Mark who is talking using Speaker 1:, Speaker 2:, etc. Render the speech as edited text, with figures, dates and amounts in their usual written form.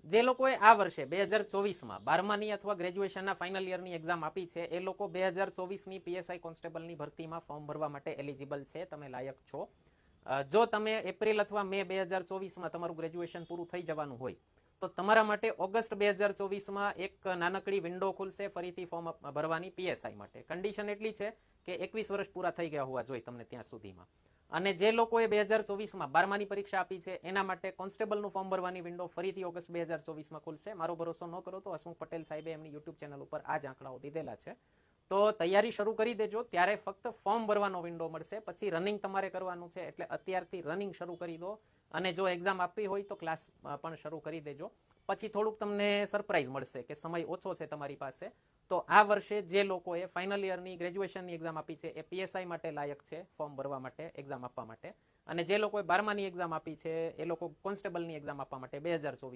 Speaker 1: જે લોકોએ આ વર્ષે 2024માં 12માની અથવા ગ્રેજ્યુએશનના ફાઇનલ યરની એક્ઝામ આપી છે એ લોકો 2024ની પીએસઆઈ કોન્સ્ટેબલની ભરતીમાં ફોર્મ ભરવા માટે એલિજિબલ છે, તમે લાયક છો. જો તમે એપ્રિલ અથવા મે 2024માં તમારું ગ્રેજ્યુએશન પૂરું થઈ જવાનું હોય તો તમારા માટે ઓગસ્ટ 2024માં એક નાનકડી વિન્ડો ખુલશે ફરીથી ફોર્મ ભરવાની પીએસઆઈ માટે. કન્ડિશન એટલી છે કે 21 વર્ષ પૂરા થઈ ગયા હોવા જોઈએ તમને ત્યાં સુધીમાં. અને જે લોકોએ 2024માં 12માની પરીક્ષા આપી છે એના માટે કોન્સ્ટેબલનું ફોર્મ ભરવાની વિન્ડો ફરીથી ઓગસ્ટ 2024માં ખુલશે. મારો ભરોસો ન કરો તો હસમુખ પટેલ સાહેબે એમની યુટ્યુબ ચેનલ ઉપર આ જ આંકડાઓ દીધેલા છે. તો તૈયારી શરૂ કરી દેજો, ત્યારે ફક્ત ફોર્મ ભરવાનો વિન્ડો મળશે, પછી રનિંગ તમારે કરવાનું છે, એટલે અત્યારથી રનિંગ શરૂ કરી દો. અને જો એક્ઝામ આપવી હોય તો ક્લાસ પણ શરૂ કરી દેજો. પછી થોડુંક તમને સરપ્રાઈઝ મળશે કે સમય ઓછો છે તમારી પાસે, તો આ વર્ષે જે લોકોએ ફાઇનલ યરની ગ્રેજ્યુએશનની એક્ઝામ આપી છે એ પીએસઆઈ માટે લાયક છે ફોર્મ ભરવા માટે, એક્ઝામ આપવા માટે. અને જે લોકોએ 12માની એક્ઝામ આપી છે એ લોકો કોન્સ્ટેબલની એક્ઝામ આપવા માટે 2024